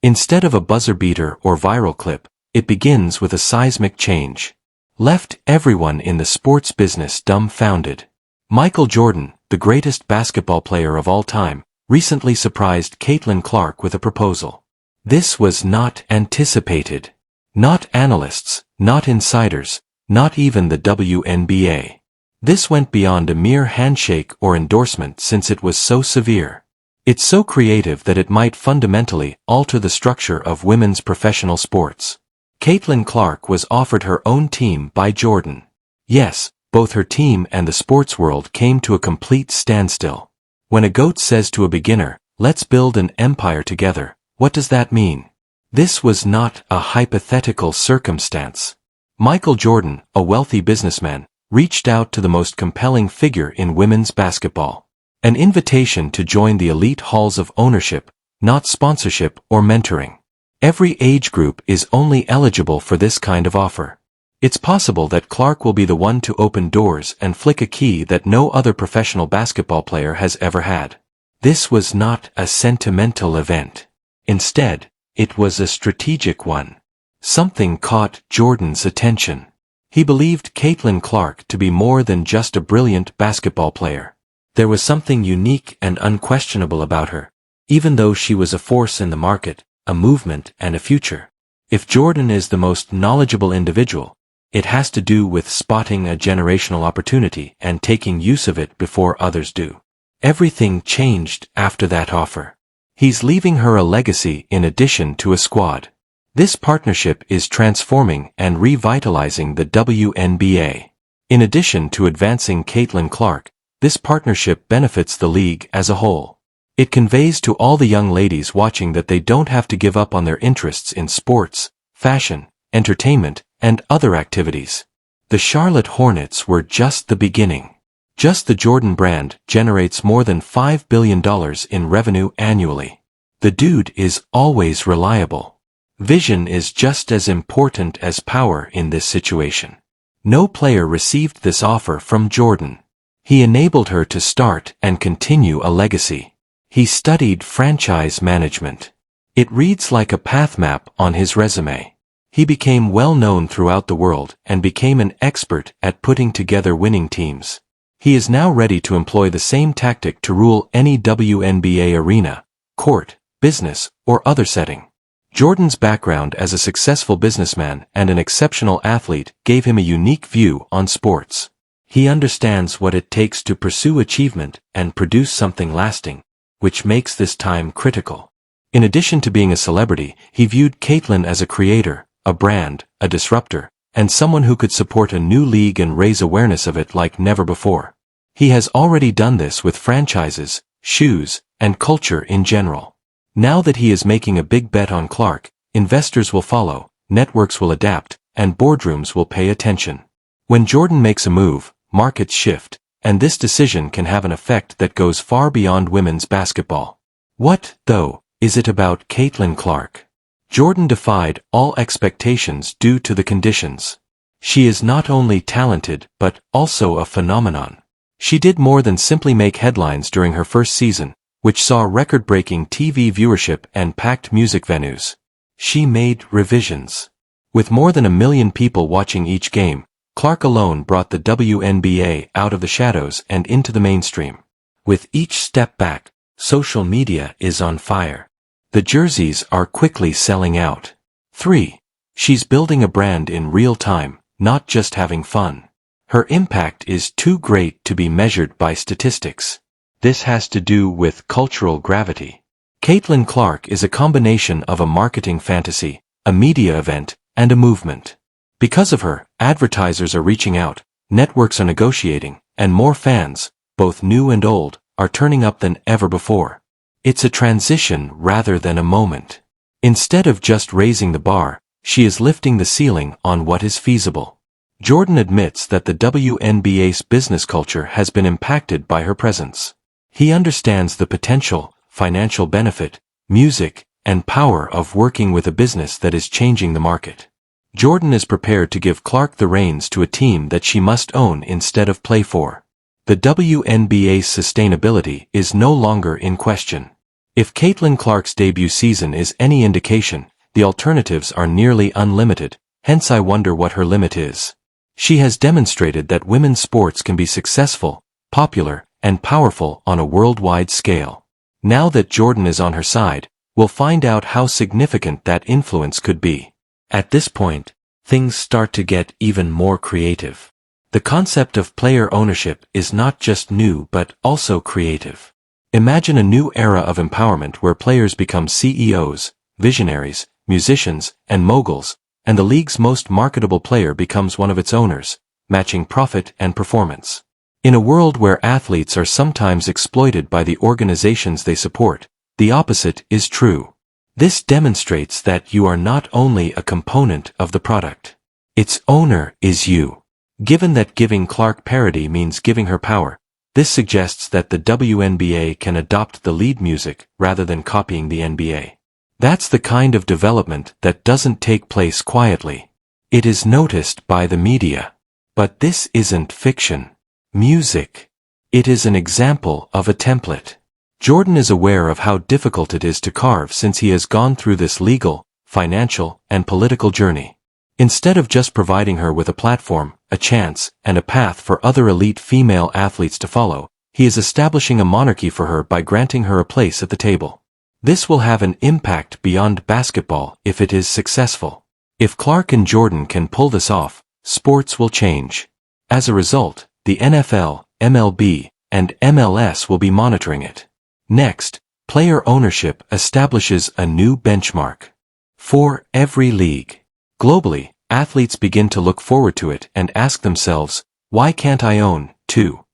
Instead of a buzzer beater or viral clip, it begins with a seismic change. Left everyone in the sports business dumbfounded. Michael Jordan, the greatest basketball player of all time, recently surprised Caitlin Clark with a proposal. This was not anticipated. Not analysts, not insiders, not even the WNBA. This went beyond a mere handshake or endorsement since it was so severe. It's so creative that it might fundamentally alter the structure of women's professional sports. Caitlin Clark was offered her own team by Jordan. Yes, both her team and the sports world came to a complete standstill. When a GOAT says to a beginner, "Let's build an empire together," what does that mean? This was not a hypothetical circumstance. Michael Jordan, a wealthy businessman, reached out to the most compelling figure in women's basketball. An invitation to join the elite halls of ownership, not sponsorship or mentoring. Every age group is only eligible for this kind of offer. It's possible that Clark will be the one to open doors and flick a key that no other professional basketball player has ever had. This was not a sentimental event. Instead, it was a strategic one. Something caught Jordan's attention. He believed Caitlin Clark to be more than just a brilliant basketball player. There was something unique and unquestionable about her, even though she was a force in the market, a movement and a future. If Jordan is the most knowledgeable individual, it has to do with spotting a generational opportunity and taking use of it before others do. Everything changed after that offer. He's leaving her a legacy in addition to a squad. This partnership is transforming and revitalizing the WNBA. In addition to advancing Caitlin Clark, this partnership benefits the league as a whole. It conveys to all the young ladies watching that they don't have to give up on their interests in sports, fashion, entertainment, and other activities. The Charlotte Hornets were just the beginning. Just the Jordan brand generates more than $5 billion in revenue annually. The dude is always reliable. Vision is just as important as power in this situation. No player received this offer from Jordan. He enabled her to start and continue a legacy. He studied franchise management. It reads like a path map on his resume. He became well known throughout the world and became an expert at putting together winning teams. He is now ready to employ the same tactic to rule any WNBA arena, court, business, or other setting. Jordan's background as a successful businessman and an exceptional athlete gave him a unique view on sports. He understands what it takes to pursue achievement and produce something lasting, which makes this time critical. In addition to being a celebrity, he viewed Caitlin as a creator, a brand, a disruptor, and someone who could support a new league and raise awareness of it like never before. He has already done this with franchises, shoes, and culture in general. Now that he is making a big bet on Clark, investors will follow, networks will adapt, and boardrooms will pay attention. When Jordan makes a move, markets shift, and this decision can have an effect that goes far beyond women's basketball. What, though, is it about Caitlin Clark? Jordan defied all expectations due to the conditions. She is not only talented but also a phenomenon. She did more than simply make headlines during her first season, which saw record-breaking TV viewership and packed music venues. She made revisions. With more than 1 million people watching each game, Clark alone brought the WNBA out of the shadows and into the mainstream. With each step back, social media is on fire. The jerseys are quickly selling out. 3. She's building a brand in real time, not just having fun. Her impact is too great to be measured by statistics. This has to do with cultural gravity. Caitlin Clark is a combination of a marketing fantasy, a media event, and a movement. Because of her, advertisers are reaching out, networks are negotiating, and more fans, both new and old, are turning up than ever before. It's a transition rather than a moment. Instead of just raising the bar, she is lifting the ceiling on what is feasible. Jordan admits that the WNBA's business culture has been impacted by her presence. He understands the potential, financial benefit, music, and power of working with a business that is changing the market. Jordan is prepared to give Clark the reins to a team that she must own instead of play for. The WNBA's sustainability is no longer in question. If Caitlin Clark's debut season is any indication, the alternatives are nearly unlimited, hence I wonder what her limit is. She has demonstrated that women's sports can be successful, popular, and powerful on a worldwide scale. Now that Jordan is on her side, we'll find out how significant that influence could be. At this point, things start to get even more creative. The concept of player ownership is not just new but also creative. Imagine a new era of empowerment where players become CEOs, visionaries, musicians, and moguls, and the league's most marketable player becomes one of its owners, matching profit and performance. In a world where athletes are sometimes exploited by the organizations they support, the opposite is true. This demonstrates that you are not only a component of the product. Its owner is you. Given that giving Clark parity means giving her power, this suggests that the WNBA can adopt the lead music rather than copying the NBA. That's the kind of development that doesn't take place quietly. It is noticed by the media. But this isn't fiction. Music. It is an example of a template. Jordan is aware of how difficult it is to carve since he has gone through this legal, financial, and political journey. Instead of just providing her with a platform, a chance, and a path for other elite female athletes to follow, he is establishing a monarchy for her by granting her a place at the table. This will have an impact beyond basketball if it is successful. If Clark and Jordan can pull this off, sports will change. As a result, the NFL, MLB, and MLS will be monitoring it. Next, player ownership establishes a new benchmark. For every league. Globally, athletes begin to look forward to it and ask themselves, why can't I own, too?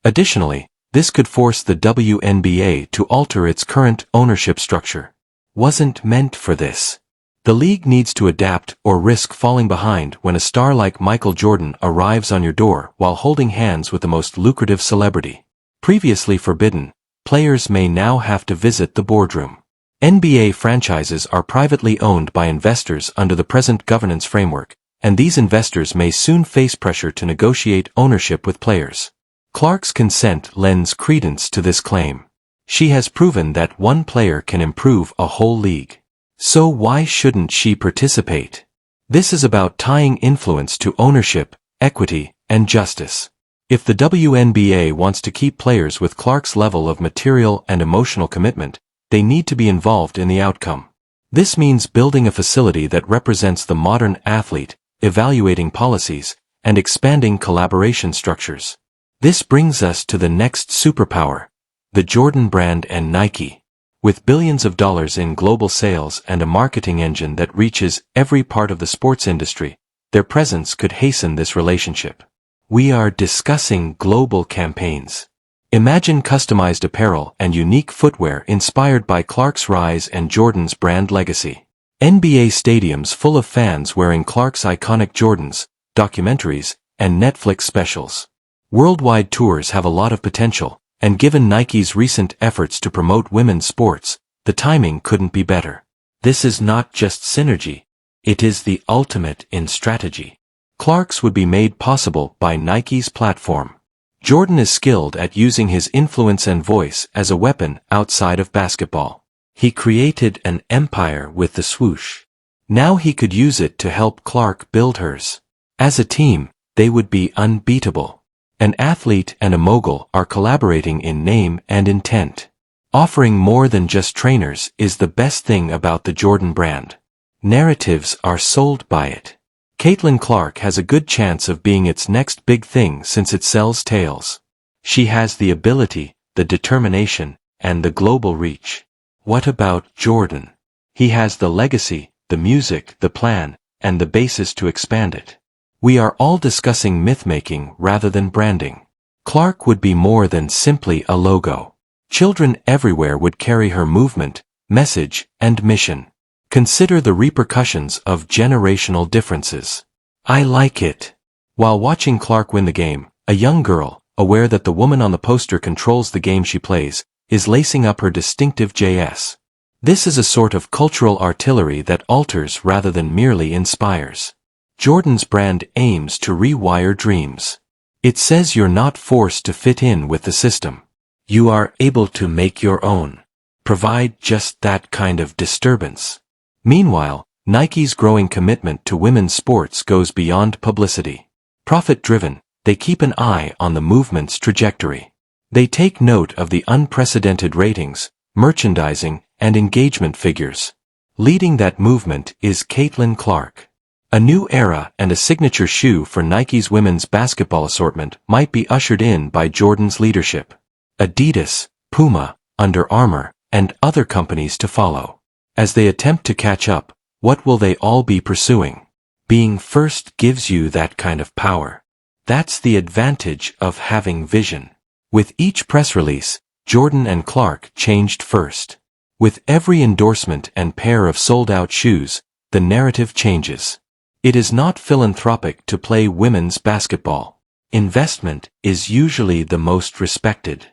Additionally, this could force the WNBA to alter its current ownership structure. Wasn't meant for this. The league needs to adapt or risk falling behind when a star like Michael Jordan arrives on your door while holding hands with the most lucrative celebrity. Previously forbidden, players may now have to visit the boardroom. NBA franchises are privately owned by investors under the present governance framework, and these investors may soon face pressure to negotiate ownership with players. Clark's consent lends credence to this claim. She has proven that one player can improve a whole league. So why shouldn't she participate? This is about tying influence to ownership, equity, and justice. If the WNBA wants to keep players with Clark's level of material and emotional commitment, they need to be involved in the outcome. This means building a facility that represents the modern athlete, evaluating policies, and expanding collaboration structures. This brings us to the next superpower, the Jordan brand and Nike. With billions of dollars in global sales and a marketing engine that reaches every part of the sports industry, their presence could hasten this relationship. We are discussing global campaigns. Imagine customized apparel and unique footwear inspired by Clark's rise and Jordan's brand legacy. NBA stadiums full of fans wearing Clark's iconic Jordans, documentaries, and Netflix specials. Worldwide tours have a lot of potential, and given Nike's recent efforts to promote women's sports, the timing couldn't be better. This is not just synergy, it is the ultimate in strategy. Clark's would be made possible by Nike's platform. Jordan is skilled at using his influence and voice as a weapon outside of basketball. He created an empire with the swoosh. Now he could use it to help Clark build hers. As a team, they would be unbeatable. An athlete and a mogul are collaborating in name and intent. Offering more than just trainers is the best thing about the Jordan brand. Narratives are sold by it. Caitlin Clark has a good chance of being its next big thing since it sells tales. She has the ability, the determination, and the global reach. What about Jordan? He has the legacy, the music, the plan, and the basis to expand it. We are all discussing myth-making rather than branding. Clark would be more than simply a logo. Children everywhere would carry her movement, message, and mission. Consider the repercussions of generational differences. I like it. While watching Clark win the game, a young girl, aware that the woman on the poster controls the game she plays, is lacing up her distinctive JS. This is a sort of cultural artillery that alters rather than merely inspires. Jordan's brand aims to rewire dreams. It says you're not forced to fit in with the system. You are able to make your own. provide just that kind of disturbance. Meanwhile, Nike's growing commitment to women's sports goes beyond publicity. Profit-driven, they keep an eye on the movement's trajectory. They take note of the unprecedented ratings, merchandising, and engagement figures. Leading that movement is Caitlin Clark. A new era and a signature shoe for Nike's women's basketball assortment might be ushered in by Jordan's leadership. Adidas, Puma, Under Armour, and other companies to follow. As they attempt to catch up, what will they all be pursuing? Being first gives you that kind of power. That's the advantage of having vision. With each press release, Jordan and Clark changed first. With every endorsement and pair of sold-out shoes, the narrative changes. It is not philanthropic to play women's basketball. Investment is usually the most respected.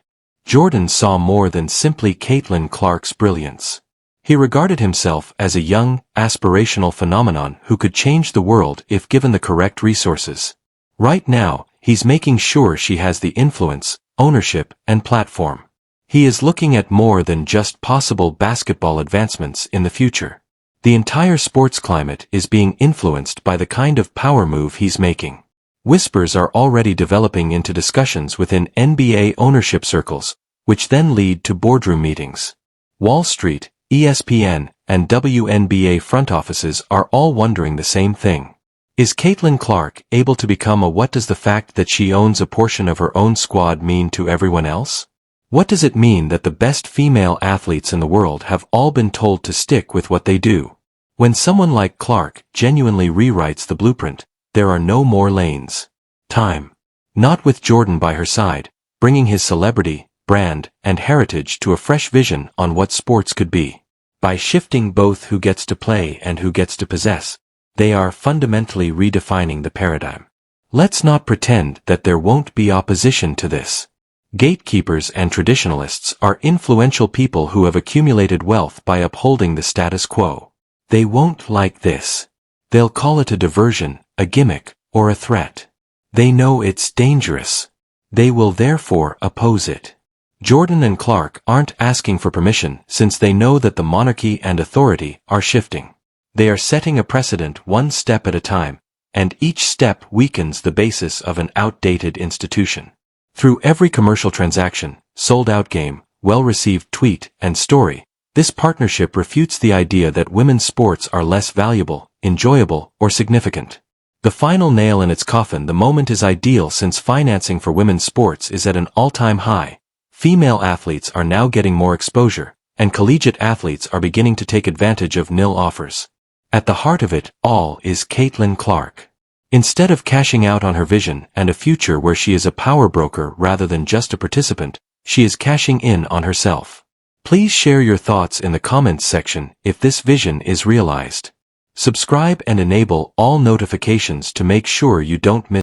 Jordan saw more than simply Caitlin Clark's brilliance. He regarded himself as a young, aspirational phenomenon who could change the world if given the correct resources. Right now, he's making sure she has the influence, ownership, and platform. He is looking at more than just possible basketball advancements in the future. The entire sports climate is being influenced by the kind of power move he's making. Whispers are already developing into discussions within NBA ownership circles, which then lead to boardroom meetings. Wall Street, ESPN, and WNBA front offices are all wondering the same thing. Is Caitlin Clark able to become a what does the fact that she owns a portion of her own squad mean to everyone else? What does it mean that the best female athletes in the world have all been told to stick with what they do? When someone like Clark genuinely rewrites the blueprint, there are no more lanes. Time. Not with Jordan by her side, bringing his celebrity, brand, and heritage to a fresh vision on what sports could be. By shifting both who gets to play and who gets to possess, they are fundamentally redefining the paradigm. Let's not pretend that there won't be opposition to this. Gatekeepers and traditionalists are influential people who have accumulated wealth by upholding the status quo. They won't like this. They'll call it a diversion, a gimmick, or a threat. They know it's dangerous. They will therefore oppose it. Jordan and Clark aren't asking for permission since they know that the monarchy and authority are shifting. They are setting a precedent one step at a time, and each step weakens the basis of an outdated institution. Through every commercial transaction, sold-out game, well-received tweet, and story, this partnership refutes the idea that women's sports are less valuable, enjoyable, or significant. The final nail in its coffin. The moment is ideal since financing for women's sports is at an all-time high. Female athletes are now getting more exposure, and collegiate athletes are beginning to take advantage of nil offers. At the heart of it all is Caitlin Clark. Instead of cashing out on her vision and a future where she is a power broker rather than just a participant, she is cashing in on herself. Please share your thoughts in the comments section if this vision is realized. Subscribe and enable all notifications to make sure you don't miss